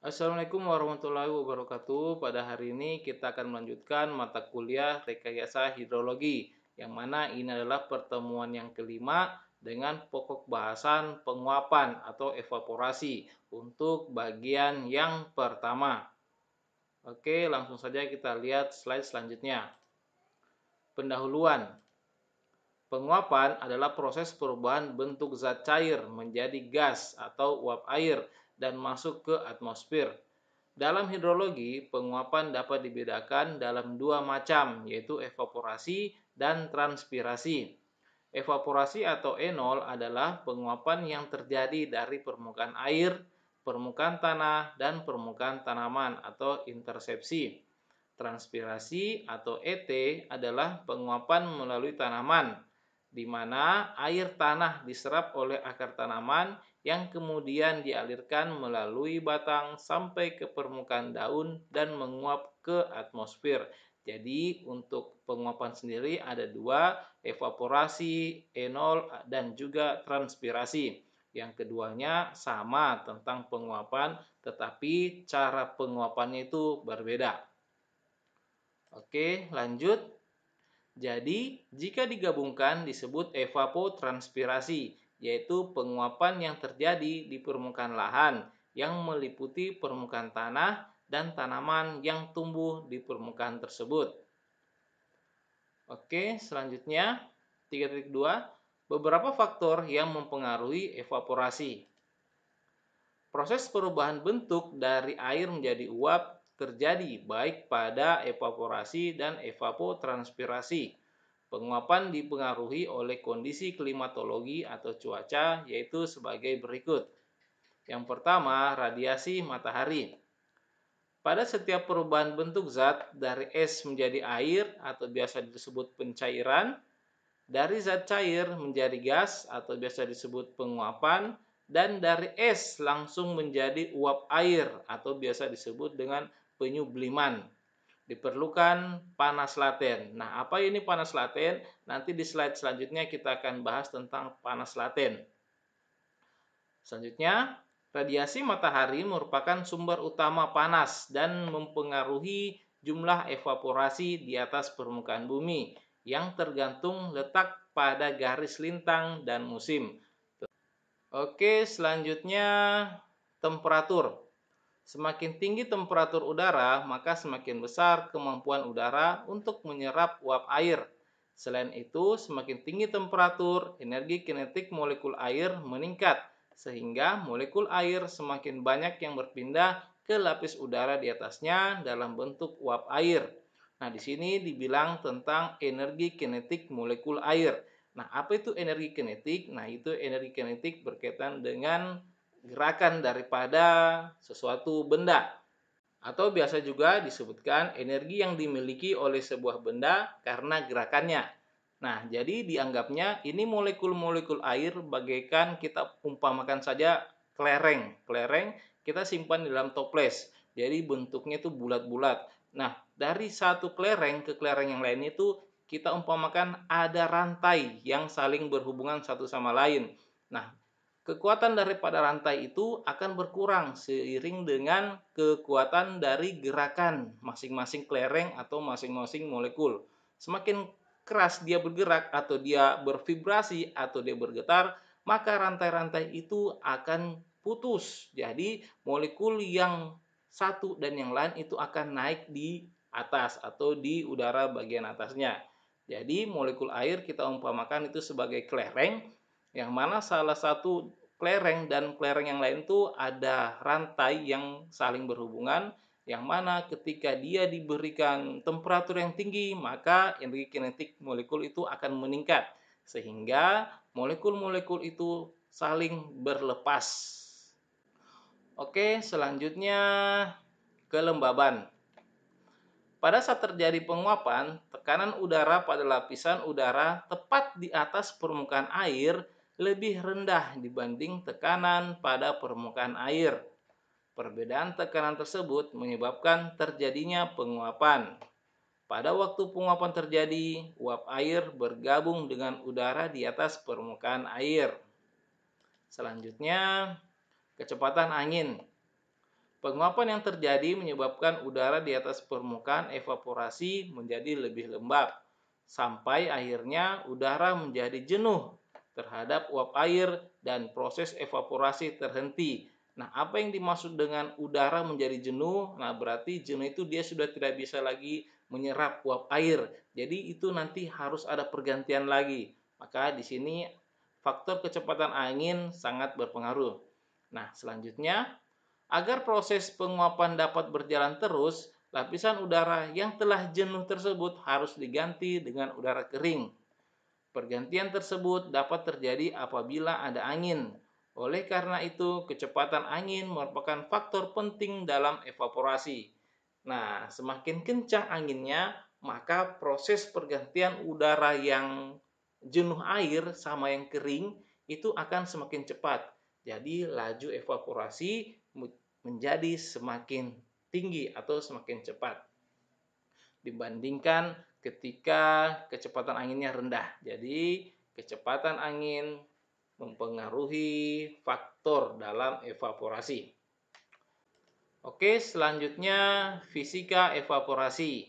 Assalamualaikum warahmatullahi wabarakatuh. Pada hari ini kita akan melanjutkan mata kuliah rekayasa hidrologi, yang mana ini adalah pertemuan yang kelima dengan pokok bahasan penguapan atau evaporasi untuk bagian yang pertama. Oke, langsung saja kita lihat slide selanjutnya. Pendahuluan. Penguapan adalah proses perubahan bentuk zat cair menjadi gas atau uap air dan masuk ke atmosfer. Dalam hidrologi, penguapan dapat dibedakan dalam dua macam, yaitu evaporasi dan transpirasi. Evaporasi atau enol adalah penguapan yang terjadi dari permukaan air, permukaan tanah, dan permukaan tanaman atau intersepsi. Transpirasi atau ET adalah penguapan melalui tanaman, di mana air tanah diserap oleh akar tanaman yang kemudian dialirkan melalui batang sampai ke permukaan daun dan menguap ke atmosfer. Jadi untuk penguapan sendiri ada dua, evaporasi, enol, dan juga transpirasi. Yang keduanya sama tentang penguapan, tetapi cara penguapannya itu berbeda. Oke, lanjut. Jadi, jika digabungkan disebut evapotranspirasi, yaitu penguapan yang terjadi di permukaan lahan yang meliputi permukaan tanah dan tanaman yang tumbuh di permukaan tersebut. Oke, selanjutnya 3.2, beberapa faktor yang mempengaruhi evaporasi. Proses perubahan bentuk dari air menjadi uap terjadi baik pada evaporasi dan evapotranspirasi. Penguapan dipengaruhi oleh kondisi klimatologi atau cuaca, yaitu sebagai berikut. Yang pertama, radiasi matahari. Pada setiap perubahan bentuk zat dari es menjadi air atau biasa disebut pencairan, dari zat cair menjadi gas atau biasa disebut penguapan, dan dari es langsung menjadi uap air atau biasa disebut dengan penyubliman. Diperlukan panas laten. Nah, apa ini panas laten? Nanti di slide selanjutnya kita akan bahas tentang panas laten. Selanjutnya, radiasi matahari merupakan sumber utama panas dan mempengaruhi jumlah evaporasi di atas permukaan bumi yang tergantung letak pada garis lintang dan musim. Oke, selanjutnya temperatur. Semakin tinggi temperatur udara, maka semakin besar kemampuan udara untuk menyerap uap air. Selain itu, semakin tinggi temperatur, energi kinetik molekul air meningkat, sehingga molekul air semakin banyak yang berpindah ke lapis udara di atasnya dalam bentuk uap air. Nah, di sini dibilang tentang energi kinetik molekul air. Nah, apa itu energi kinetik? Nah, itu energi kinetik berkaitan dengan gerakan daripada sesuatu benda. Atau biasa juga disebutkan energi yang dimiliki oleh sebuah benda karena gerakannya. Nah, jadi dianggapnya ini molekul-molekul air bagaikan kita umpamakan saja kelereng. Kelereng kita simpan di dalam toples. Jadi bentuknya itu bulat-bulat. Nah, dari satu kelereng ke kelereng yang lain itu kita umpamakan ada rantai yang saling berhubungan satu sama lain. Nah, kekuatan daripada rantai itu akan berkurang seiring dengan kekuatan dari gerakan masing-masing kelereng atau masing-masing molekul. Semakin keras dia bergerak atau dia bervibrasi atau dia bergetar, maka rantai-rantai itu akan putus. Jadi molekul yang satu dan yang lain itu akan naik di atas atau di udara bagian atasnya. Jadi molekul air kita umpamakan itu sebagai kelereng, yang mana salah satu kelereng dan kelereng yang lain itu ada rantai yang saling berhubungan, yang mana ketika dia diberikan temperatur yang tinggi, maka energi kinetik molekul itu akan meningkat, sehingga molekul-molekul itu saling berlepas. Oke, selanjutnya kelembaban. Pada saat terjadi penguapan, tekanan udara pada lapisan udara tepat di atas permukaan air lebih rendah dibanding tekanan pada permukaan air. Perbedaan tekanan tersebut menyebabkan terjadinya penguapan. Pada waktu penguapan terjadi, uap air bergabung dengan udara di atas permukaan air. Selanjutnya, kecepatan angin. Penguapan yang terjadi menyebabkan udara di atas permukaan evaporasi menjadi lebih lembab, sampai akhirnya udara menjadi jenuh terhadap uap air dan proses evaporasi terhenti. Nah, apa yang dimaksud dengan udara menjadi jenuh? Nah, berarti jenuh itu dia sudah tidak bisa lagi menyerap uap air. Jadi itu nanti harus ada pergantian lagi. Maka di sini faktor kecepatan angin sangat berpengaruh. Nah, selanjutnya, agar proses penguapan dapat berjalan terus, lapisan udara yang telah jenuh tersebut harus diganti dengan udara kering. Pergantian tersebut dapat terjadi apabila ada angin. Oleh karena itu, kecepatan angin merupakan faktor penting dalam evaporasi. Nah, semakin kencang anginnya, maka proses pergantian udara yang jenuh air sama yang kering itu akan semakin cepat. Jadi, laju evaporasi menjadi semakin tinggi atau semakin cepat dibandingkan ketika kecepatan anginnya rendah. Jadi, kecepatan angin mempengaruhi faktor dalam evaporasi. Oke, selanjutnya fisika evaporasi.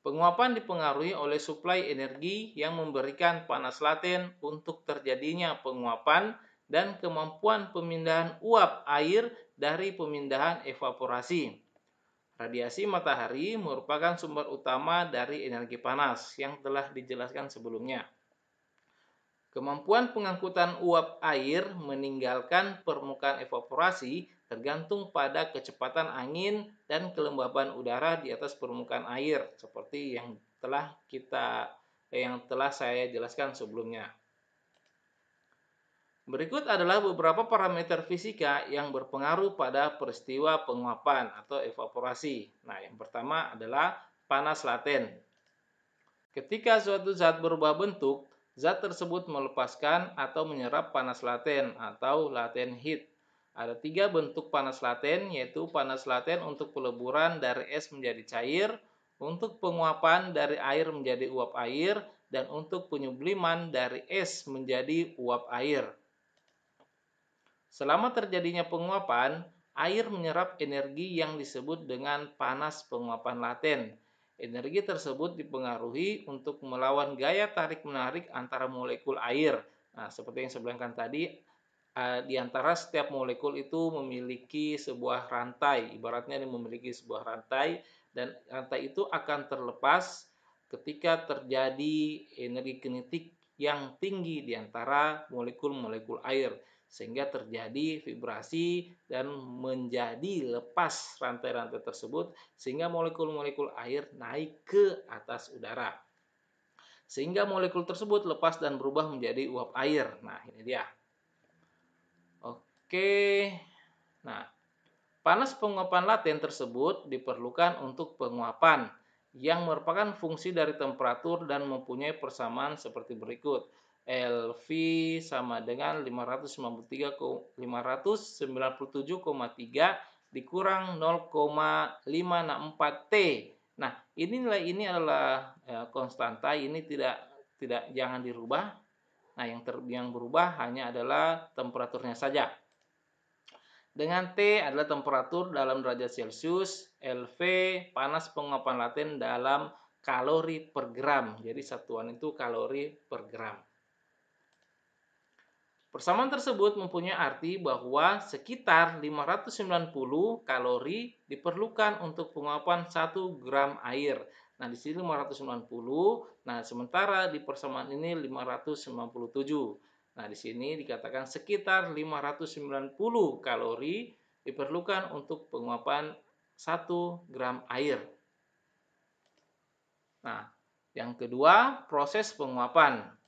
Penguapan dipengaruhi oleh suplai energi yang memberikan panas laten untuk terjadinya penguapan dan kemampuan pemindahan uap air dari pemindahan evaporasi. Radiasi matahari merupakan sumber utama dari energi panas yang telah dijelaskan sebelumnya. Kemampuan pengangkutan uap air meninggalkan permukaan evaporasi tergantung pada kecepatan angin dan kelembaban udara di atas permukaan air, seperti yang telah saya jelaskan sebelumnya. Berikut adalah beberapa parameter fisika yang berpengaruh pada peristiwa penguapan atau evaporasi. Nah, yang pertama adalah panas laten. Ketika suatu zat berubah bentuk, zat tersebut melepaskan atau menyerap panas laten atau latent heat. Ada 3 bentuk panas laten, yaitu panas laten untuk peleburan dari es menjadi cair, untuk penguapan dari air menjadi uap air, dan untuk penyubliman dari es menjadi uap air. Selama terjadinya penguapan, air menyerap energi yang disebut dengan panas penguapan laten. Energi tersebut dipengaruhi untuk melawan gaya tarik-menarik antara molekul air. Nah, seperti yang saya bilangkan tadi, di antara setiap molekul itu memiliki sebuah rantai. Ibaratnya memiliki sebuah rantai, dan rantai itu akan terlepas ketika terjadi energi kinetik yang tinggi di antara molekul-molekul air, sehingga terjadi vibrasi dan menjadi lepas rantai-rantai tersebut, sehingga molekul-molekul air naik ke atas udara, sehingga molekul tersebut lepas dan berubah menjadi uap air. Nah, ini dia. Oke. Nah, panas penguapan laten tersebut diperlukan untuk penguapan yang merupakan fungsi dari temperatur dan mempunyai persamaan seperti berikut. LV sama dengan 597,3 dikurang 0,564 T. Nah, ini nilai ini adalah konstanta, ini jangan dirubah. Nah, yang berubah hanya adalah temperaturnya saja. Dengan T adalah temperatur dalam derajat Celcius, LV panas penguapan laten dalam kalori per gram. Jadi satuan itu kalori per gram. Persamaan tersebut mempunyai arti bahwa sekitar 590 kalori diperlukan untuk penguapan 1 gram air. Nah, di sini 590. Nah, sementara di persamaan ini 597. Nah, di sini dikatakan sekitar 590 kalori diperlukan untuk penguapan 1 gram air. Nah, yang kedua, proses penguapan.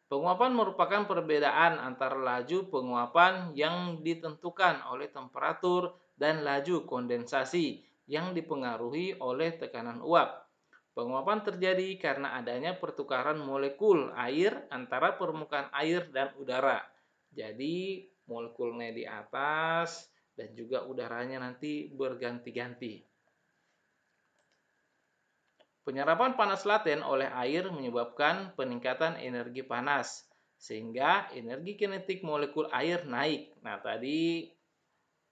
Penguapan merupakan perbedaan antara laju penguapan yang ditentukan oleh temperatur dan laju kondensasi yang dipengaruhi oleh tekanan uap. Penguapan terjadi karena adanya pertukaran molekul air antara permukaan air dan udara. Jadi, molekulnya di atas dan juga udaranya nanti berganti-ganti. Penyerapan panas laten oleh air menyebabkan peningkatan energi panas, sehingga energi kinetik molekul air naik. Nah, tadi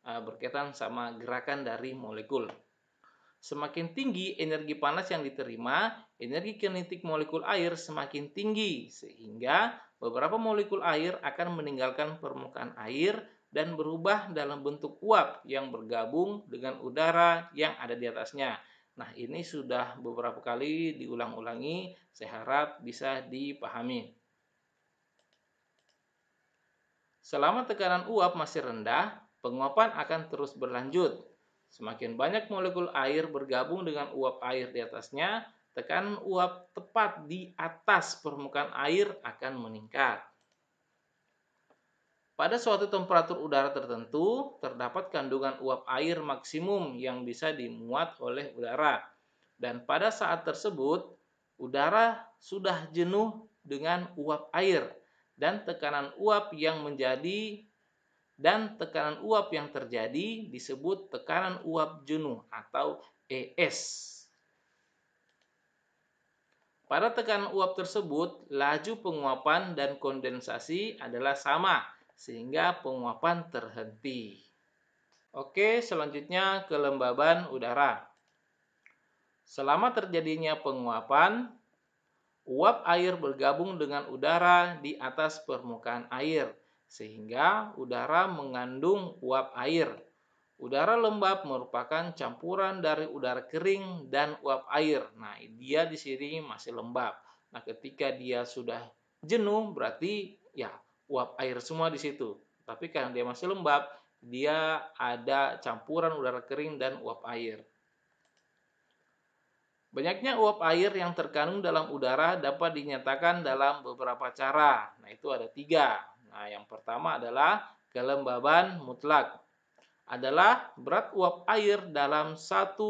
berkaitan sama gerakan dari molekul. Semakin tinggi energi panas yang diterima, energi kinetik molekul air semakin tinggi, sehingga beberapa molekul air akan meninggalkan permukaan air dan berubah dalam bentuk uap yang bergabung dengan udara yang ada di atasnya. Nah, ini sudah beberapa kali diulang-ulangi, saya harap bisa dipahami. Selama tekanan uap masih rendah, penguapan akan terus berlanjut. Semakin banyak molekul air bergabung dengan uap air di atasnya, tekanan uap tepat di atas permukaan air akan meningkat. Pada suatu temperatur udara tertentu, terdapat kandungan uap air maksimum yang bisa dimuat oleh udara. Dan pada saat tersebut, udara sudah jenuh dengan uap air dan tekanan uap yang terjadi disebut tekanan uap jenuh atau ES. Pada tekanan uap tersebut, laju penguapan dan kondensasi adalah sama, sehingga penguapan terhenti. Oke, selanjutnya kelembaban udara. Selama terjadinya penguapan, uap air bergabung dengan udara di atas permukaan air, sehingga udara mengandung uap air. Udara lembab merupakan campuran dari udara kering dan uap air. Nah, dia di sini masih lembab. Nah, ketika dia sudah jenuh, berarti ya uap air semua di situ. Tapi karena dia masih lembab, dia ada campuran udara kering dan uap air. Banyaknya uap air yang terkandung dalam udara dapat dinyatakan dalam beberapa cara. Nah, itu ada 3. Nah, yang pertama adalah kelembaban mutlak. Adalah berat uap air dalam 1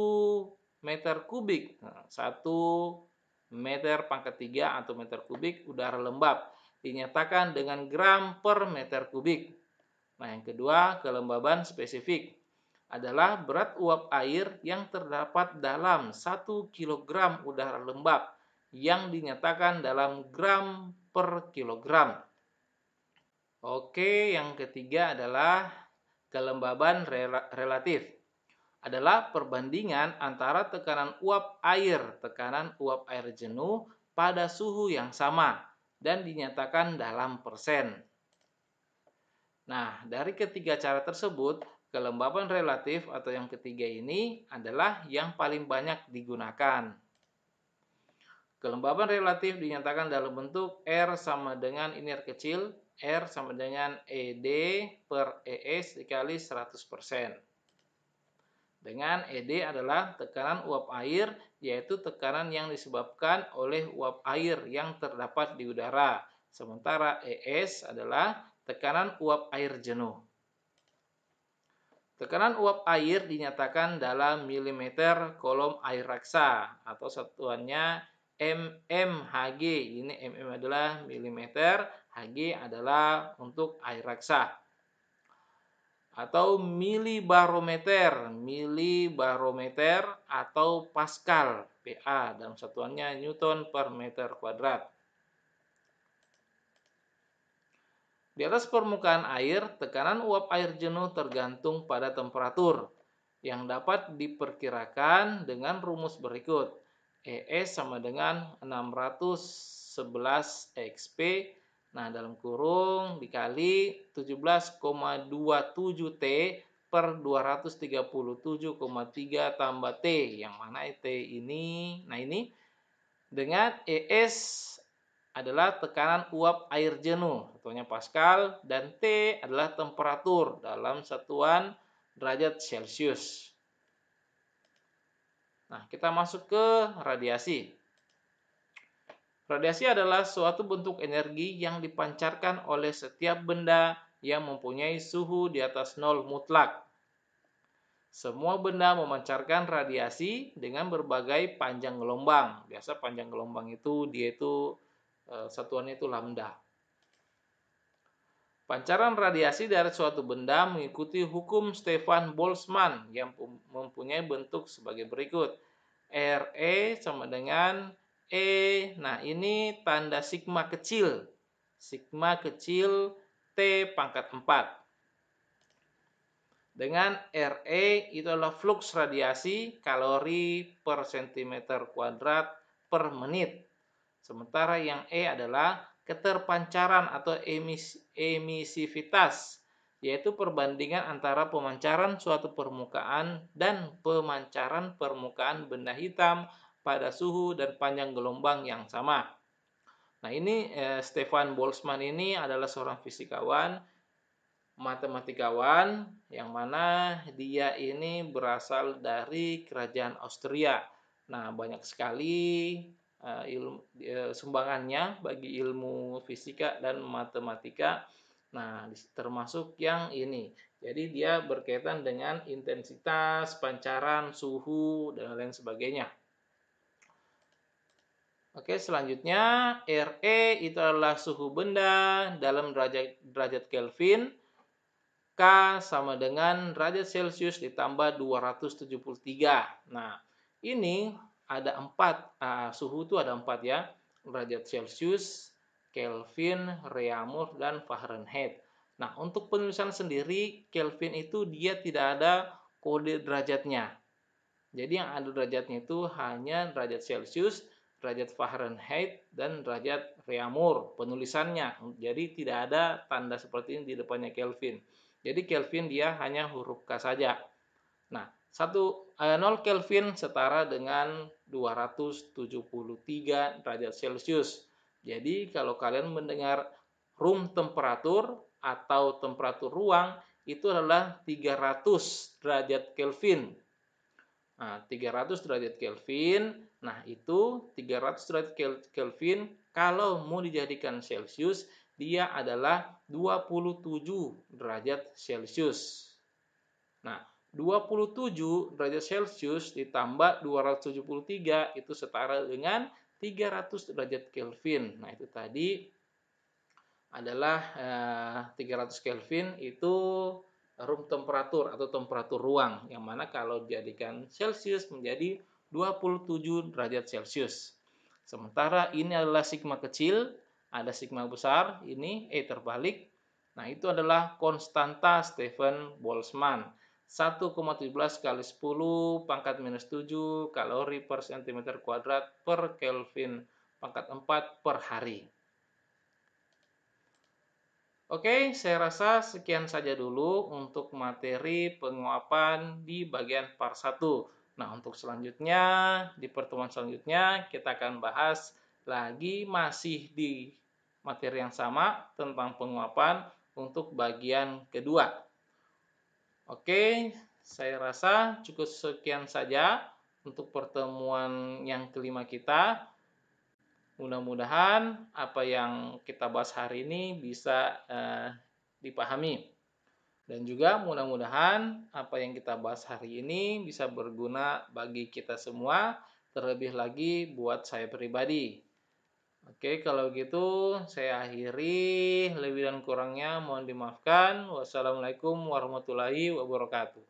meter kubik. Nah, 1 meter pangkat 3 atau meter kubik udara lembab dinyatakan dengan gram per meter kubik. Nah, yang kedua, kelembaban spesifik adalah berat uap air yang terdapat dalam 1 kg udara lembab yang dinyatakan dalam gram per kilogram. Oke, yang ketiga adalah kelembaban relatif. Adalah perbandingan antara tekanan uap air jenuh pada suhu yang sama dan dinyatakan dalam persen. Nah, dari ketiga cara tersebut, kelembaban relatif atau yang ketiga ini adalah yang paling banyak digunakan. Kelembaban relatif dinyatakan dalam bentuk R sama dengan ini R kecil, R sama dengan ED per ES dikali 100%. Dengan ED adalah tekanan uap air, yaitu tekanan yang disebabkan oleh uap air yang terdapat di udara. Sementara ES adalah tekanan uap air jenuh. Tekanan uap air dinyatakan dalam milimeter kolom air raksa atau satuannya mmHg. Ini mm adalah milimeter, Hg adalah untuk air raksa. Atau milibarometer atau Pascal, PA dalam satuannya Newton per meter kuadrat. Di atas permukaan air, tekanan uap air jenuh tergantung pada temperatur yang dapat diperkirakan dengan rumus berikut. ES sama dengan 611 XP, nah dalam kurung dikali 17,27 T per 237,3 tambah T, yang mana T ini, nah ini dengan ES adalah tekanan uap air jenuh, satuannya Pascal, dan T adalah temperatur dalam satuan derajat Celcius. Nah, kita masuk ke radiasi. Radiasi adalah suatu bentuk energi yang dipancarkan oleh setiap benda yang mempunyai suhu di atas 0 mutlak. Semua benda memancarkan radiasi dengan berbagai panjang gelombang. Biasa panjang gelombang itu satuannya itu lambda. Pancaran radiasi dari suatu benda mengikuti hukum Stefan Boltzmann yang mempunyai bentuk sebagai berikut. RE sama dengan E. Nah, ini tanda sigma kecil. Sigma kecil T pangkat 4. Dengan RE itu adalah flux radiasi kalori per cm kuadrat per menit. Sementara yang E adalah keterpancaran atau emisivitas, yaitu perbandingan antara pemancaran suatu permukaan dan pemancaran permukaan benda hitam pada suhu dan panjang gelombang yang sama. Nah, ini Stefan Boltzmann ini adalah seorang fisikawan, matematikawan, yang mana dia ini berasal dari kerajaan Austria. Nah, banyak sekali sumbangannya bagi ilmu fisika dan matematika. Nah, termasuk yang ini. Jadi dia berkaitan dengan intensitas, pancaran, suhu, dan lain sebagainya. Oke, selanjutnya RE itu adalah suhu benda dalam derajat Kelvin. K sama dengan derajat Celcius ditambah 273. Nah, ini ada 4. Suhu itu ada 4 ya. Derajat Celcius, Kelvin, Reaumur, dan Fahrenheit. Nah, untuk penulisan sendiri, Kelvin itu dia tidak ada kode derajatnya. Jadi yang ada derajatnya itu hanya derajat Celcius, derajat Fahrenheit, dan derajat Reaumur penulisannya. Jadi tidak ada tanda seperti ini di depannya Kelvin. Jadi Kelvin dia hanya huruf K saja. Nah, 0 Kelvin setara dengan 273 derajat Celcius. Jadi kalau kalian mendengar room temperatur atau temperatur ruang itu adalah 300 derajat Kelvin. Nah, 300 derajat Kelvin. Nah, itu 300 derajat Kelvin kalau mau dijadikan Celcius, dia adalah 27 derajat Celcius. Nah, 27 derajat Celcius ditambah 273 itu setara dengan 300 derajat Kelvin. Nah, itu tadi adalah 300 Kelvin itu room temperatur atau temperatur ruang, yang mana kalau dijadikan Celcius menjadi 27 derajat Celcius. Sementara ini adalah sigma kecil, ada sigma besar, ini E terbalik. Nah, itu adalah konstanta Stefan Boltzmann. 1,17 kali 10 pangkat minus 7 kalori per cm kuadrat per Kelvin pangkat 4 per hari. Oke, saya rasa sekian saja dulu untuk materi penguapan di bagian part 1. Nah, untuk selanjutnya, di pertemuan selanjutnya, kita akan bahas lagi masih di materi yang sama tentang penguapan untuk bagian kedua. Oke, saya rasa cukup sekian saja untuk pertemuan yang kelima kita. Mudah-mudahan apa yang kita bahas hari ini bisa dipahami. Dan juga mudah-mudahan apa yang kita bahas hari ini bisa berguna bagi kita semua, terlebih lagi buat saya pribadi. Oke, kalau gitu saya akhiri, lebih dan kurangnya mohon dimaafkan. Wassalamualaikum warahmatullahi wabarakatuh.